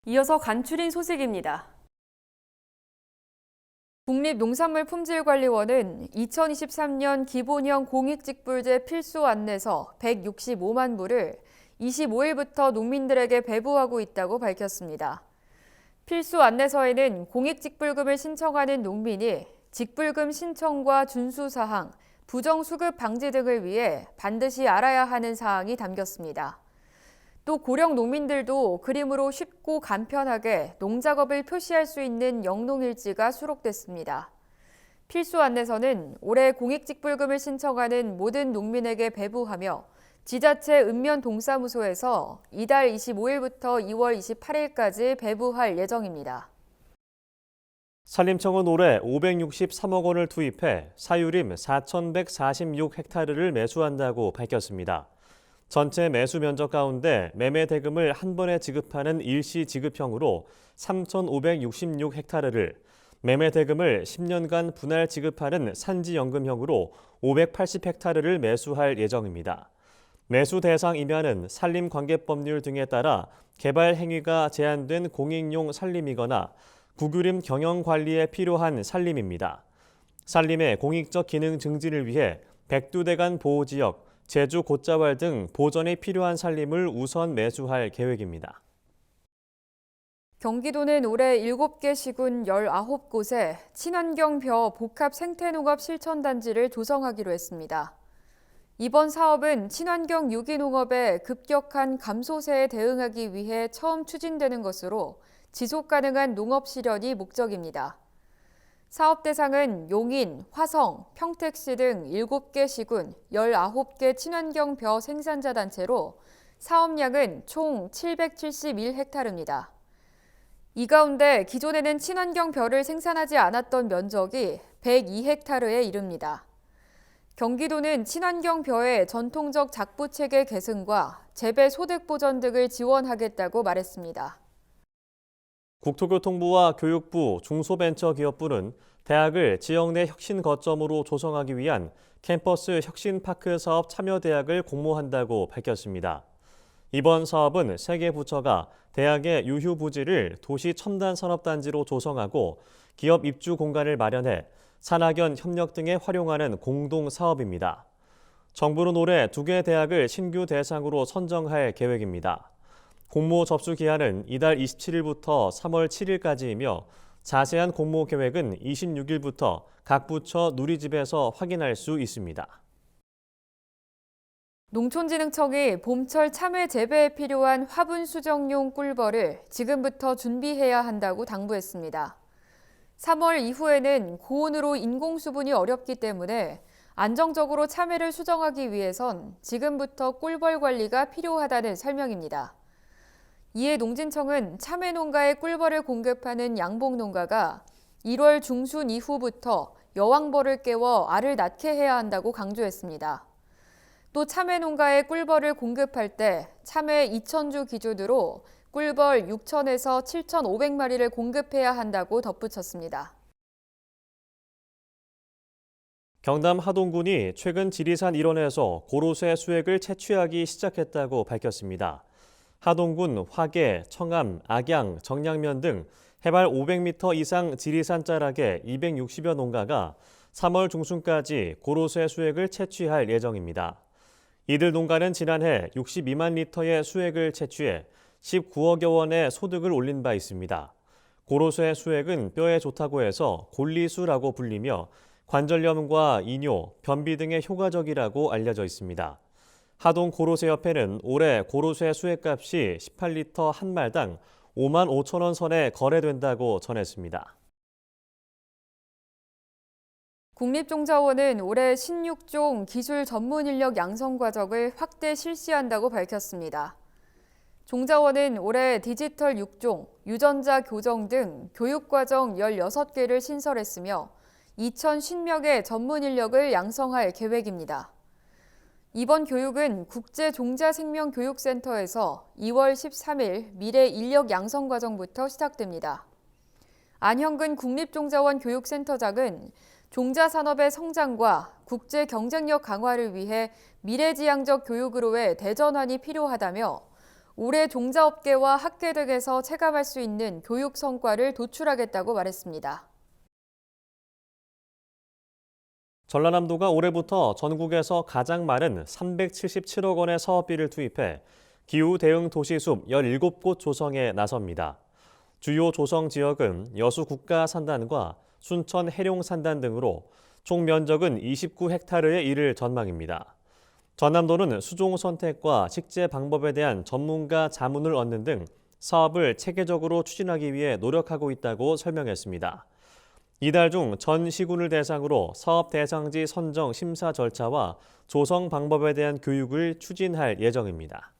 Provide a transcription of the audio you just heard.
이어서 간추린 소식입니다. 국립농산물품질관리원은 2023년 기본형 공익직불제 필수 안내서 165만 부를 25일부터 농민들에게 배부하고 있다고 밝혔습니다. 필수 안내서에는 공익직불금을 신청하는 농민이 직불금 신청과 준수사항, 부정수급 방지 등을 위해 반드시 알아야 하는 사항이 담겼습니다. 또 고령 농민들도 그림으로 쉽고 간편하게 농작업을 표시할 수 있는 영농일지가 수록됐습니다. 필수 안내서는 올해 공익직불금을 신청하는 모든 농민에게 배부하며 지자체 읍면동사무소에서 이달 25일부터 2월 28일까지 배부할 예정입니다. 산림청은 올해 563억 원을 투입해 사유림 4,146헥타르를 매수한다고 밝혔습니다. 전체 매수 면적 가운데 매매 대금을 한 번에 지급하는 일시 지급형으로 3,566헥타르를, 매매 대금을 10년간 분할 지급하는 산지연금형으로 580헥타르를 매수할 예정입니다. 매수 대상 임야는 산림관계법률 등에 따라 개발 행위가 제한된 공익용 산림이거나 국유림 경영 관리에 필요한 산림입니다. 산림의 공익적 기능 증진을 위해 백두대간 보호지역, 제주 곶자왈 등 보전이 필요한 산림을 우선 매수할 계획입니다. 경기도는 올해 7개 시군 19곳에 친환경 벼 복합 생태농업 실천단지를 조성하기로 했습니다. 이번 사업은 친환경 유기농업의 급격한 감소세에 대응하기 위해 처음 추진되는 것으로 지속 가능한 농업 실현이 목적입니다. 사업 대상은 용인, 화성, 평택시 등 7개 시군 19개 친환경 벼 생산자 단체로 사업량은 총 771헥타르입니다. 이 가운데 기존에는 친환경 벼를 생산하지 않았던 면적이 102헥타르에 이릅니다. 경기도는 친환경 벼의 전통적 작부 체계 계승과 재배 소득 보전 등을 지원하겠다고 말했습니다. 국토교통부와 교육부, 중소벤처기업부는 대학을 지역 내 혁신 거점으로 조성하기 위한 캠퍼스 혁신파크 사업 참여대학을 공모한다고 밝혔습니다. 이번 사업은 3개 부처가 대학의 유휴 부지를 도시 첨단 산업단지로 조성하고 기업 입주 공간을 마련해 산학연 협력 등에 활용하는 공동 사업입니다. 정부는 올해 2개 대학을 신규 대상으로 선정할 계획입니다. 공모 접수 기한은 이달 27일부터 3월 7일까지이며 자세한 공모 계획은 26일부터 각 부처 누리집에서 확인할 수 있습니다. 농촌진흥청이 봄철 참외 재배에 필요한 화분 수정용 꿀벌을 지금부터 준비해야 한다고 당부했습니다. 3월 이후에는 고온으로 인공수분이 어렵기 때문에 안정적으로 참외를 수정하기 위해선 지금부터 꿀벌 관리가 필요하다는 설명입니다. 이에 농진청은 참외 농가에 꿀벌을 공급하는 양봉 농가가 1월 중순 이후부터 여왕벌을 깨워 알을 낳게 해야 한다고 강조했습니다. 또 참외 농가에 꿀벌을 공급할 때 참외 2,000주 기준으로 꿀벌 6,000에서 7,500마리를 공급해야 한다고 덧붙였습니다. 경남 하동군이 최근 지리산 일원에서 고로쇠 수액을 채취하기 시작했다고 밝혔습니다. 하동군 화계, 청암, 악양, 정량면 등 해발 500m 이상 지리산 자락의 260여 농가가 3월 중순까지 고로쇠 수액을 채취할 예정입니다. 이들 농가는 지난해 62만 리터의 수액을 채취해 19억여 원의 소득을 올린 바 있습니다. 고로쇠 수액은 뼈에 좋다고 해서 골리수라고 불리며 관절염과 이뇨, 변비 등에 효과적이라고 알려져 있습니다. 하동 고로쇠협회는 올해 고로쇠 수액값이 18리터 한 말당 5만 5천 원 선에 거래된다고 전했습니다. 국립종자원은 올해 신육종 기술 전문 인력 양성 과정을 확대 실시한다고 밝혔습니다. 종자원은 올해 디지털 6종, 유전자 교정 등 교육과정 16개를 신설했으며 2,050명의 전문 인력을 양성할 계획입니다. 이번 교육은 국제종자생명교육센터에서 2월 13일 미래 인력 양성 과정부터 시작됩니다. 안형근 국립종자원 교육센터장은 종자산업의 성장과 국제 경쟁력 강화를 위해 미래지향적 교육으로의 대전환이 필요하다며 올해 종자업계와 학계 등에서 체감할 수 있는 교육 성과를 도출하겠다고 말했습니다. 전라남도가 올해부터 전국에서 가장 많은 377억 원의 사업비를 투입해 기후 대응 도시숲 17곳 조성에 나섭니다. 주요 조성 지역은 여수 국가산단과 순천 해룡산단 등으로 총 면적은 29헥타르에 이를 전망입니다. 전남도는 수종 선택과 식재 방법에 대한 전문가 자문을 얻는 등 사업을 체계적으로 추진하기 위해 노력하고 있다고 설명했습니다. 이달 중 전 시군을 대상으로 사업 대상지 선정 심사 절차와 조성 방법에 대한 교육을 추진할 예정입니다.